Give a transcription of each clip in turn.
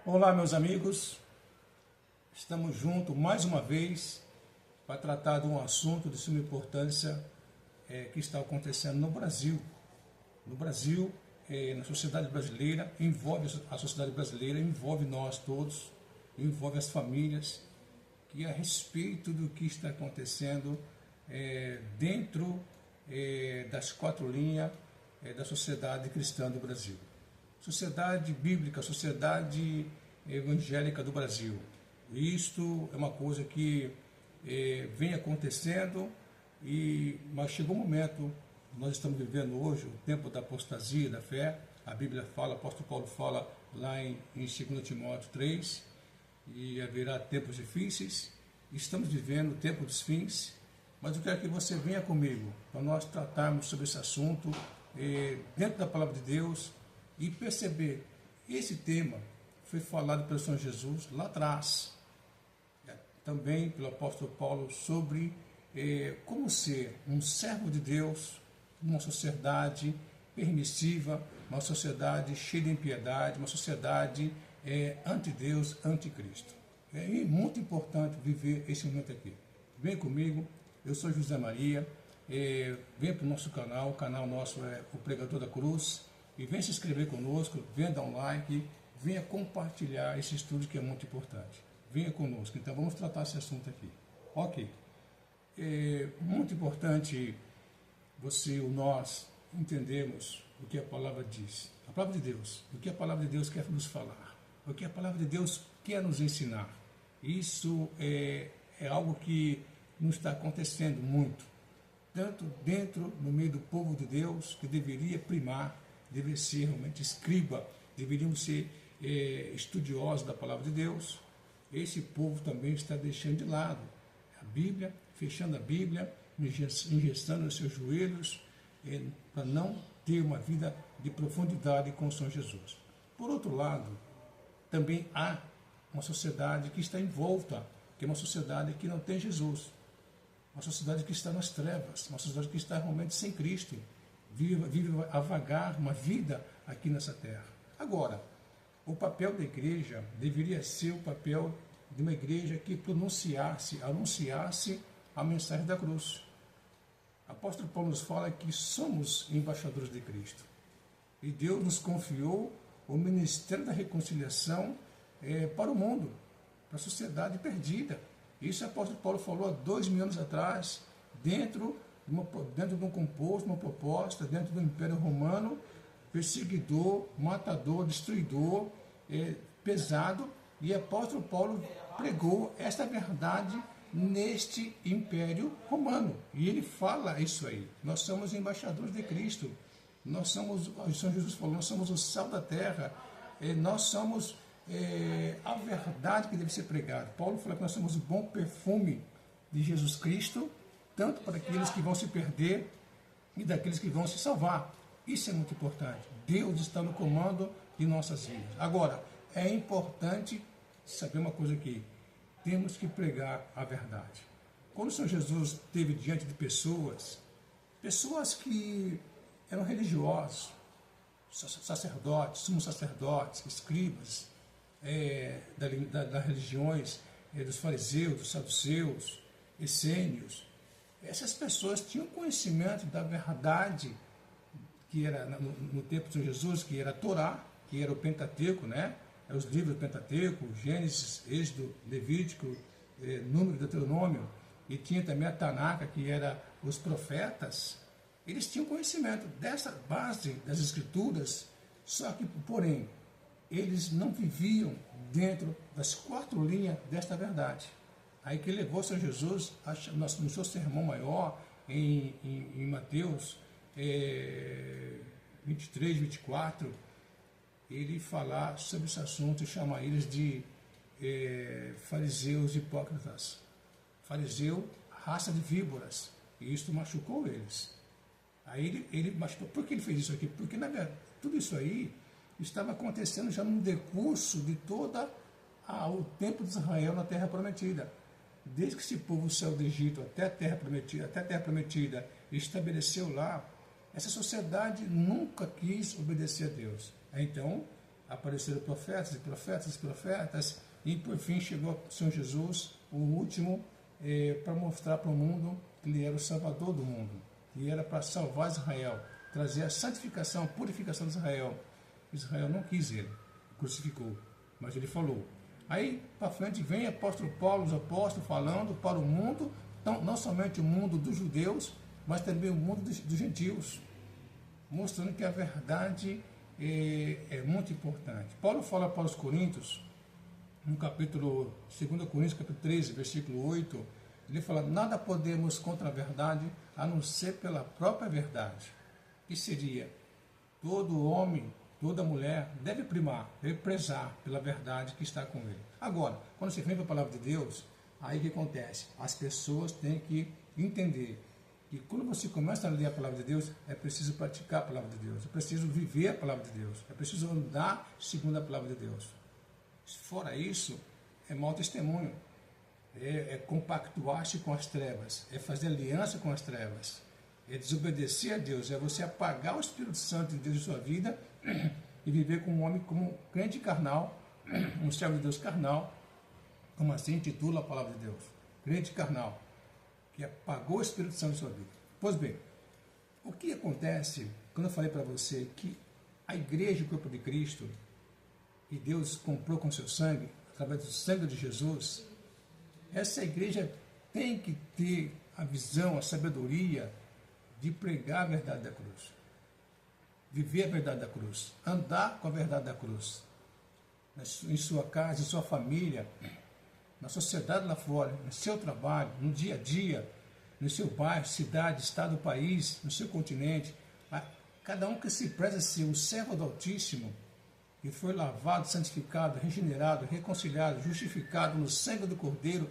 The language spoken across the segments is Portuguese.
Olá, meus amigos, estamos juntos mais uma vez para tratar de um assunto de suma importância que está acontecendo no Brasil. No Brasil, na sociedade brasileira, envolve a sociedade brasileira, envolve nós todos, envolve as famílias, que é a respeito do que está acontecendo dentro das quatro linhas da sociedade cristã do Brasil. Sociedade bíblica, sociedade evangélica do Brasil. Isto é uma coisa que vem acontecendo, mas chegou um momento, nós estamos vivendo hoje, o tempo da apostasia, da fé. A Bíblia fala, o apóstolo Paulo fala lá em 2 Timóteo 3, e haverá tempos difíceis. Estamos vivendo o tempo dos fins, mas eu quero que você venha comigo para nós tratarmos sobre esse assunto dentro da palavra de Deus e perceber esse tema foi falado pelo Senhor Jesus lá atrás, também pelo apóstolo Paulo, sobre como ser um servo de Deus numa sociedade permissiva, uma sociedade cheia de impiedade, uma sociedade anti-Deus, anti-Cristo. É muito importante viver esse momento aqui. Vem comigo, eu sou José Maria, vem para o nosso canal, o canal nosso é o Pregador da Cruz, e venha se inscrever conosco, venha dar um like, venha compartilhar esse estudo que é muito importante. Venha conosco, então vamos tratar esse assunto aqui. Ok. É muito importante você ou nós entendermos o que a palavra diz. A palavra de Deus, o que a palavra de Deus quer nos falar, o que a palavra de Deus quer nos ensinar. Isso é algo que não está acontecendo muito, tanto dentro, no meio do povo de Deus, que deveria primar, deveria ser realmente escriba, deveriam ser estudiosos da palavra de Deus. Esse povo também está deixando de lado a Bíblia, fechando a Bíblia, engessando os seus joelhos, para não ter uma vida de profundidade com o Senhor Jesus. Por outro lado, também há uma sociedade que está envolta, que é uma sociedade que não tem Jesus, uma sociedade que está nas trevas, uma sociedade que está realmente sem Cristo, vive a vagar uma vida aqui nessa terra. Agora, o papel da igreja deveria ser o papel de uma igreja que anunciasse a mensagem da cruz. O apóstolo Paulo nos fala que somos embaixadores de Cristo. E Deus nos confiou o ministério da reconciliação para o mundo, para a sociedade perdida. Isso o apóstolo Paulo falou há 2000 anos atrás, dentro de um composto, uma proposta, dentro do Império Romano, perseguidor, matador, destruidor, pesado, e o apóstolo Paulo pregou esta verdade neste Império Romano. E ele fala isso aí. Nós somos embaixadores de Cristo. Nós somos, o Senhor Jesus falou, nós somos o sal da terra. Nós somos a verdade que deve ser pregada. Paulo falou que nós somos o bom perfume de Jesus Cristo, tanto para aqueles que vão se perder e daqueles que vão se salvar. Isso é muito importante. Deus está no comando de nossas vidas. Agora, é importante saber uma coisa aqui. Temos que pregar a verdade. Quando o Senhor Jesus esteve diante de pessoas que eram religiosos, sacerdotes, sumos sacerdotes, escribas, das religiões, dos fariseus, dos saduceus, essênios, essas pessoas tinham conhecimento da verdade que era no tempo do Senhor Jesus, que era a Torá, que era o Pentateuco, né? Os livros do Pentateuco, Gênesis, Êxodo, Levítico, Número, Deuteronômio, e tinha também a Tanaka, que era os profetas. Eles tinham conhecimento dessa base das Escrituras, só que, porém, eles não viviam dentro das quatro linhas desta verdade. Aí que levou o Senhor Jesus, no seu sermão maior, em Mateus 23, 24, ele falar sobre esse assunto e chamar eles de fariseus hipócritas. Fariseu, raça de víboras. E isso machucou eles. Aí ele machucou. Por que ele fez isso aqui? Porque, na verdade, tudo isso aí estava acontecendo já no decurso de todo o tempo de Israel na Terra Prometida. Desde que esse povo saiu do Egito até a Terra Prometida, estabeleceu lá, essa sociedade nunca quis obedecer a Deus. Então, apareceram profetas e profetas e profetas, e por fim chegou o Senhor Jesus, o último, para mostrar para o mundo que ele era o Salvador do mundo, e era para salvar Israel, trazer a santificação, a purificação de Israel. Israel não quis ele, crucificou, mas ele falou. Aí para frente vem o apóstolo Paulo, os apóstolos falando para o mundo, não somente o mundo dos judeus, mas também o mundo dos gentios, mostrando que a verdade é muito importante. Paulo fala para os Coríntios, no capítulo 2 Coríntios, capítulo 13, versículo 8, ele fala: nada podemos contra a verdade, a não ser pela própria verdade. Que seria, todo homem, toda mulher deve primar, deve prezar pela verdade que está com ele. Agora, quando você vem para a palavra de Deus, aí o que acontece? As pessoas têm que entender que quando você começa a ler a palavra de Deus, é preciso praticar a palavra de Deus, é preciso viver a palavra de Deus, é preciso andar segundo a palavra de Deus. Fora isso, é mau testemunho, é compactuar-se com as trevas, é fazer aliança com as trevas, é desobedecer a Deus, é você apagar o Espírito Santo de Deus em sua vida e viver como um homem, como um crente carnal, um servo de Deus carnal, como assim intitula a palavra de Deus, crente carnal, que apagou o Espírito Santo em sua vida. Pois bem, o que acontece quando eu falei para você que a igreja, o corpo de Cristo, que Deus comprou com seu sangue, através do sangue de Jesus, essa igreja tem que ter a visão, a sabedoria de pregar a verdade da cruz, viver a verdade da cruz, andar com a verdade da cruz, em sua casa, em sua família, na sociedade lá fora, no seu trabalho, no dia a dia, no seu bairro, cidade, estado, país, no seu continente. Cada um que se preza ser um servo do Altíssimo, que foi lavado, santificado, regenerado, reconciliado, justificado no sangue do Cordeiro,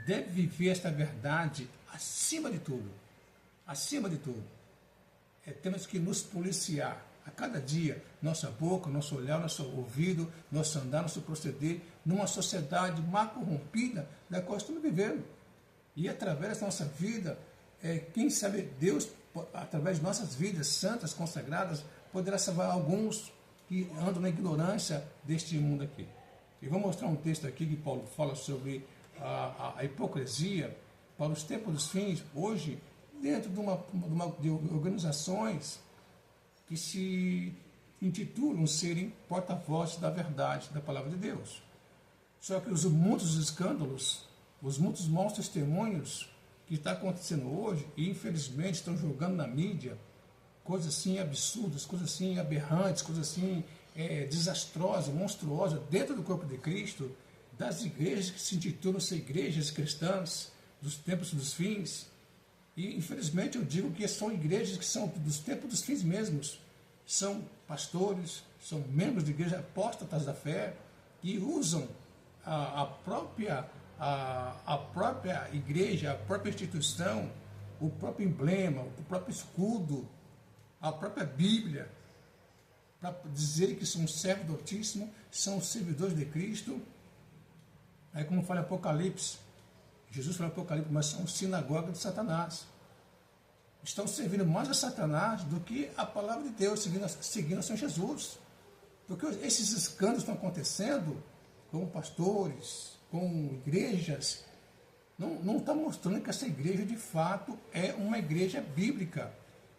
deve viver esta verdade acima de tudo. Acima de tudo. Temos que nos policiar a cada dia, nossa boca, nosso olhar, nosso ouvido, nosso andar, nosso proceder, numa sociedade má corrompida da qual estamos vivendo. E através da nossa vida, quem sabe Deus, através de nossas vidas santas, consagradas, poderá salvar alguns que andam na ignorância deste mundo aqui. E vou mostrar um texto aqui que Paulo fala sobre a hipocrisia para os tempos dos fins, hoje, dentro de organizações que se intitulam serem porta-vozes da verdade, da palavra de Deus. Só que os muitos escândalos, os muitos maus testemunhos que está acontecendo hoje, e infelizmente estão jogando na mídia, coisas assim absurdas, coisas assim aberrantes, coisas assim desastrosas, monstruosas, dentro do corpo de Cristo, das igrejas que se intitulam ser igrejas cristãs, dos tempos dos fins. E infelizmente eu digo que são igrejas que são dos tempos dos fins mesmos. São pastores, são membros de igrejas apóstatas da fé, que usam a própria igreja, a própria instituição, o próprio emblema, o próprio escudo, a própria Bíblia, para dizer que são servos do Altíssimo, são servidores de Cristo. Aí como fala Apocalipse, Jesus fala Apocalipse, mas são sinagoga de Satanás. Estão servindo mais a Satanás do que a palavra de Deus, seguindo a Senhor Jesus. Porque esses escândalos estão acontecendo com pastores, com igrejas, não está mostrando que essa igreja de fato é uma igreja bíblica.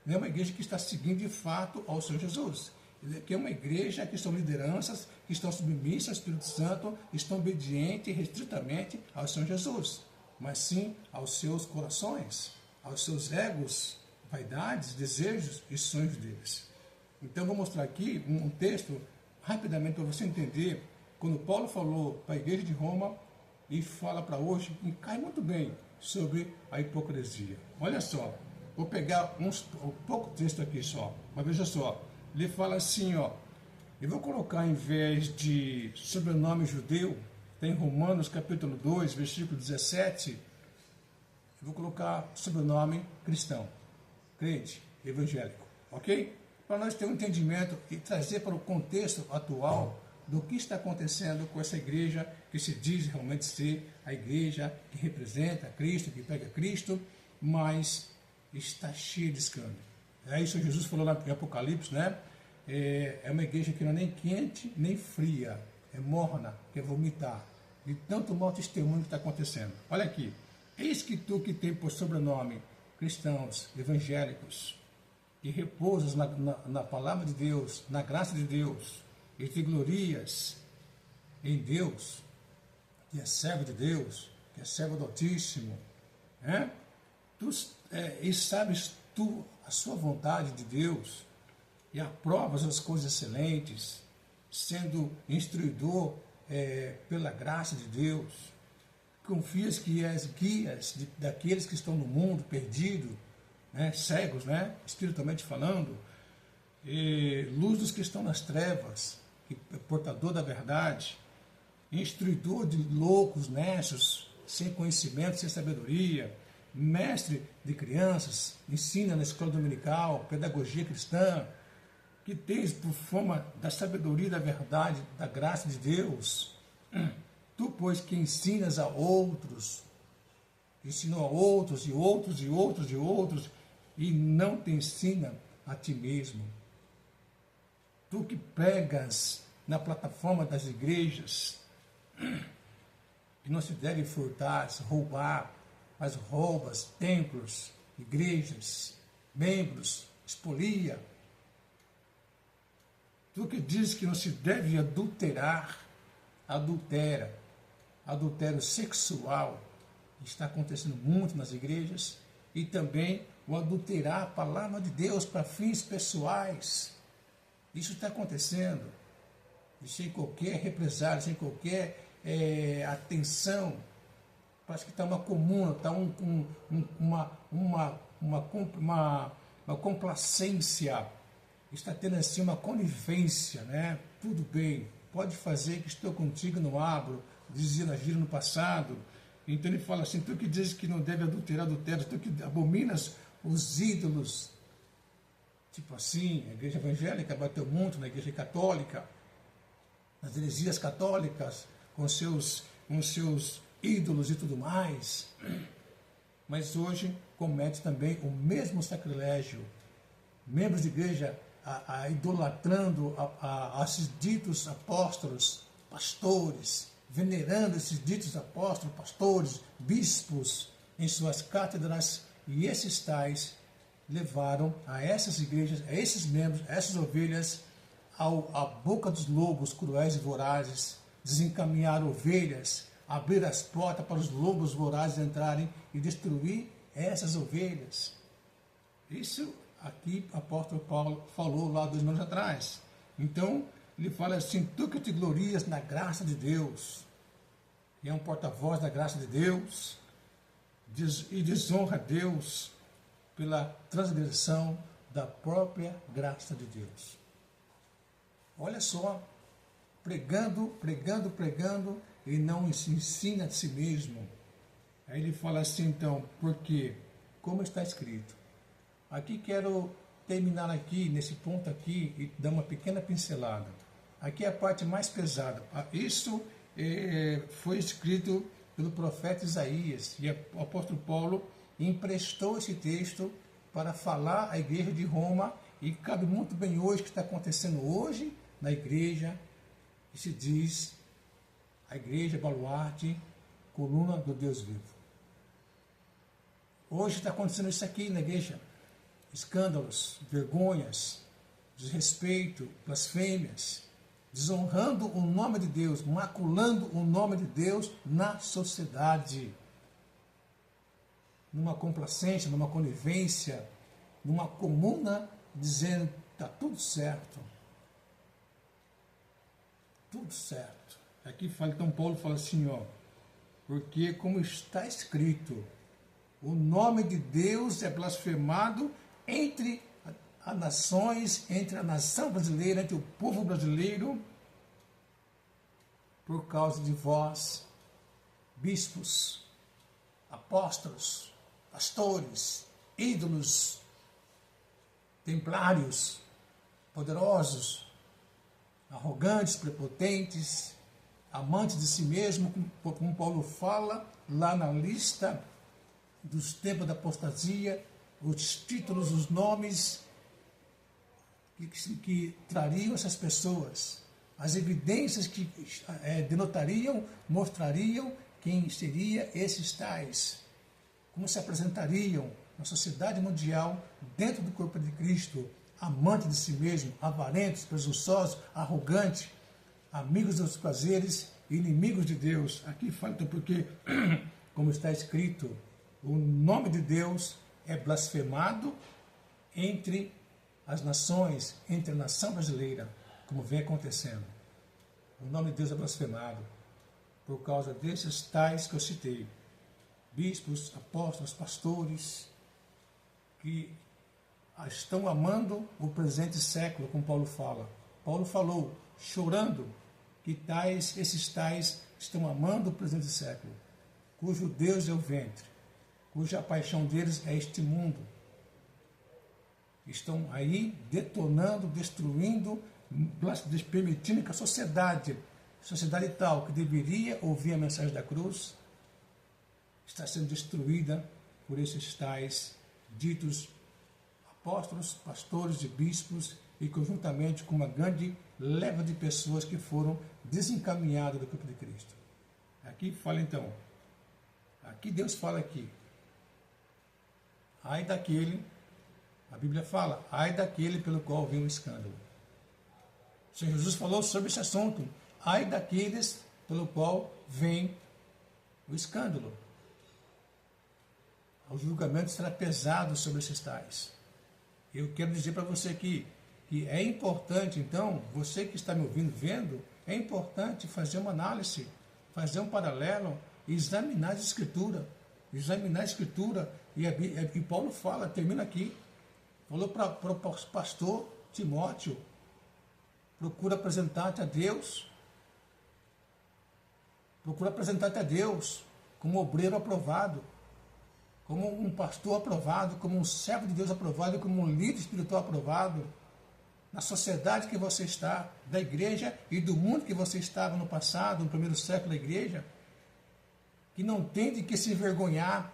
Não é uma igreja que está seguindo de fato ao Senhor Jesus. Que é uma igreja que são lideranças, que estão submissas ao Espírito Santo, estão obedientes restritamente ao Senhor Jesus, mas sim aos seus corações, aos seus egos, vaidades, desejos e sonhos deles. Então, vou mostrar aqui um texto, rapidamente, para você entender, quando Paulo falou para a igreja de Roma, e fala para hoje, e cai muito bem sobre a hipocrisia. Olha só, vou pegar um pouco texto aqui só, mas veja só, ele fala assim, ó, eu vou colocar em vez de sobrenome judeu, tem Romanos capítulo 2, versículo 17, eu vou colocar sobrenome cristão, crente, evangélico, ok? Para nós ter um entendimento e trazer para o contexto atual do que está acontecendo com essa igreja que se diz realmente ser a igreja que representa Cristo, que pega Cristo, mas está cheia de escândalo. É isso que Jesus falou lá em Apocalipse, né? é uma igreja que não é nem quente, nem fria, é morna, quer vomitar, de tanto mau testemunho que está acontecendo. Olha aqui, eis que tu que tem por sobrenome cristãos, evangélicos, e repousas na palavra de Deus, na graça de Deus, e te glorias em Deus, que é servo de Deus, que é servo do Altíssimo, né? E sabes tu a sua vontade de Deus, e aprovas as coisas excelentes, sendo instruidor pela graça de Deus, confias que és guias daqueles que estão no mundo perdido, né, cegos, né, espiritualmente falando, luz dos que estão nas trevas, portador da verdade, instruidor de loucos, necios, sem conhecimento, sem sabedoria, mestre de crianças, ensina na escola dominical, pedagogia cristã, que tens por forma da sabedoria, da verdade, da graça de Deus. Tu, pois, que ensinas a outros, ensinou a outros e outros e outros e outros, e não te ensina a ti mesmo. Tu que pregas na plataforma das igrejas, que não se deve furtar, roubar, mas roubas templos, igrejas, membros, expolia. Tu que diz que não se deve adulterar, adultera, adultério sexual, está acontecendo muito nas igrejas, e também o adulterar a palavra de Deus para fins pessoais. Isso está acontecendo, e sem qualquer represália, sem qualquer atenção. Parece que está uma comuna, está uma complacência, está tendo assim uma conivência, né? Tudo bem, pode fazer que estou contigo, não abro, dizia Nagiro no passado. Então ele fala assim, tu que dizes que não deve adulterar, adultério, tu que abominas os ídolos, tipo assim, a igreja evangélica bateu muito na igreja católica, nas heresias católicas, com seus ídolos e tudo mais, mas hoje comete também o mesmo sacrilégio, membros de igreja idolatrando esses ditos apóstolos, pastores, venerando esses ditos apóstolos, pastores, bispos em suas cátedras, e esses tais levaram a essas igrejas, a esses membros, a essas ovelhas, à boca dos lobos cruéis e vorazes, desencaminhar ovelhas, abrir as portas para os lobos vorazes entrarem e destruir essas ovelhas. Isso aqui o apóstolo Paulo falou lá 2 anos atrás. Então, ele fala assim, tu que te glorias na graça de Deus, e é um porta-voz da graça de Deus, e desonra Deus pela transgressão da própria graça de Deus. Olha só, pregando, e não se ensina a si mesmo. Aí ele fala assim, então, porque, como está escrito, aqui quero terminar aqui, nesse ponto aqui, e dar uma pequena pincelada. Aqui é a parte mais pesada. Isso foi escrito pelo profeta Isaías, e o apóstolo Paulo emprestou esse texto para falar à igreja de Roma, e cabe muito bem hoje o que está acontecendo hoje na igreja, que se diz a igreja baluarte, coluna do Deus vivo. Hoje está acontecendo isso aqui na igreja. Escândalos, vergonhas, desrespeito, blasfêmias, desonrando o nome de Deus, maculando o nome de Deus na sociedade. Numa complacência, numa conivência, numa comuna, dizendo, está tudo certo. Tudo certo. Aqui fala, então Paulo fala assim, ó, porque como está escrito, o nome de Deus é blasfemado entre as nações, entre a nação brasileira, entre o povo brasileiro, por causa de vós, bispos, apóstolos, pastores, ídolos, templários, poderosos, arrogantes, prepotentes, amantes de si mesmo, como Paulo fala lá na lista dos tempos da apostasia, os títulos, os nomes que trariam essas pessoas, as evidências que denotariam, mostrariam quem seria esses tais, como se apresentariam na sociedade mundial dentro do corpo de Cristo, amante de si mesmo, avarentos, presunçosos, arrogantes, amigos dos prazeres, inimigos de Deus. Aqui fala então porque, como está escrito, o nome de Deus é blasfemado entre as nações, entre a nação brasileira, como vem acontecendo. O nome de Deus é blasfemado por causa desses tais que eu citei. Bispos, apóstolos, pastores, que estão amando o presente século, como Paulo fala. Paulo falou, chorando, que esses tais estão amando o presente século, cujo Deus é o ventre, cuja paixão deles é este mundo. Estão aí detonando, destruindo, permitindo que a sociedade tal que deveria ouvir a mensagem da cruz, está sendo destruída por esses tais ditos apóstolos, pastores e bispos, e conjuntamente com uma grande leva de pessoas que foram desencaminhadas do corpo de Cristo. Aqui fala então, aqui Deus fala aqui, ai daquele, a Bíblia fala, ai daquele pelo qual vem o escândalo. O Senhor Jesus falou sobre esse assunto, ai daqueles pelo qual vem o escândalo. O julgamento será pesado sobre esses tais. Eu quero dizer para você aqui que é importante, então, você que está me ouvindo, vendo, é importante fazer uma análise, fazer um paralelo, examinar a Escritura. Examinar a Escritura. E Paulo fala, termina aqui, falou para o pastor Timóteo, procura apresentar-te a Deus, procura apresentar-te a Deus como obreiro aprovado, como um pastor aprovado, como um servo de Deus aprovado, como um líder espiritual aprovado, na sociedade que você está, da igreja e do mundo que você estava no passado, no primeiro século da igreja, que não tem de que se envergonhar,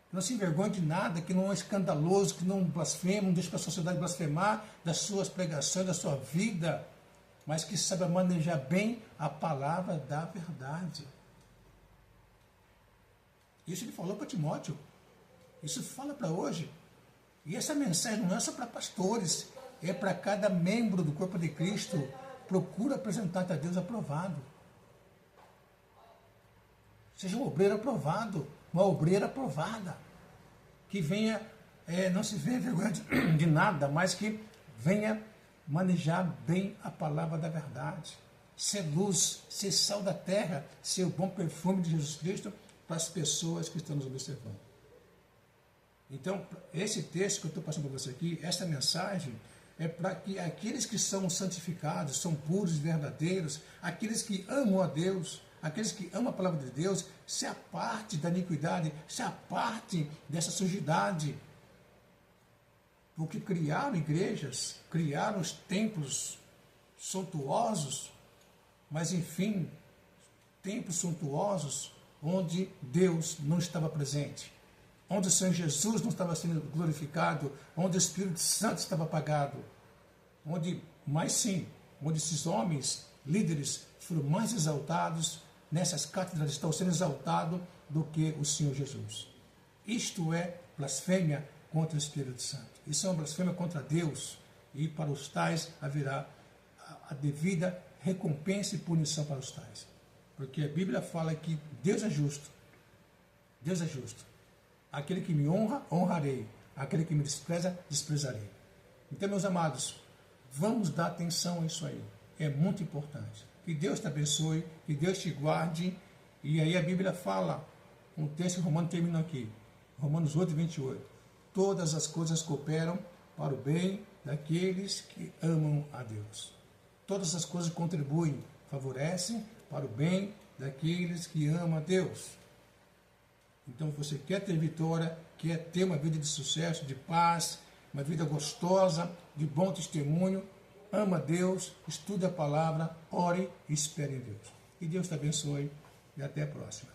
que não se envergonhe de nada, que não é escandaloso, que não blasfema, não deixa a sociedade blasfemar das suas pregações, da sua vida, mas que saiba manejar bem a palavra da verdade. Isso ele falou para Timóteo, isso fala para hoje. E essa mensagem não é só para pastores, é para cada membro do corpo de Cristo. Procura apresentar-te a Deus aprovado. Seja um obreiro aprovado, uma obreira aprovada, que venha, não se venha vergonha de nada, mas que venha manejar bem a palavra da verdade, ser luz, ser sal da terra, ser o bom perfume de Jesus Cristo para as pessoas que estão nos observando. Então, esse texto que eu estou passando para você aqui, essa mensagem, é para que aqueles que são santificados, são puros e verdadeiros, aqueles que amam a Deus, aqueles que amam a palavra de Deus, se aparte da iniquidade, se aparte dessa sujidade. Porque criaram igrejas, criaram os templos suntuosos, mas enfim, templos suntuosos onde Deus não estava presente, onde o Senhor Jesus não estava sendo glorificado, onde o Espírito Santo estava apagado, onde esses homens, líderes, foram mais exaltados, nessas cátedras estão sendo exaltados do que o Senhor Jesus. Isto é blasfêmia contra o Espírito Santo. Isso é uma blasfêmia contra Deus, e para os tais haverá a devida recompensa e punição para os tais. Porque a Bíblia fala que Deus é justo. Deus é justo. Aquele que me honra, honrarei. Aquele que me despreza, desprezarei. Então, meus amados, vamos dar atenção a isso aí. É muito importante. Que Deus te abençoe, que Deus te guarde. E aí a Bíblia fala, um texto romano termina aqui. Romanos 8, 28. Todas as coisas cooperam para o bem daqueles que amam a Deus. Todas as coisas contribuem, favorecem para o bem daqueles que amam a Deus. Então, você quer ter vitória, quer ter uma vida de sucesso, de paz, uma vida gostosa, de bom testemunho, ama a Deus, estude a palavra, ore e espere em Deus. Que Deus te abençoe e até a próxima.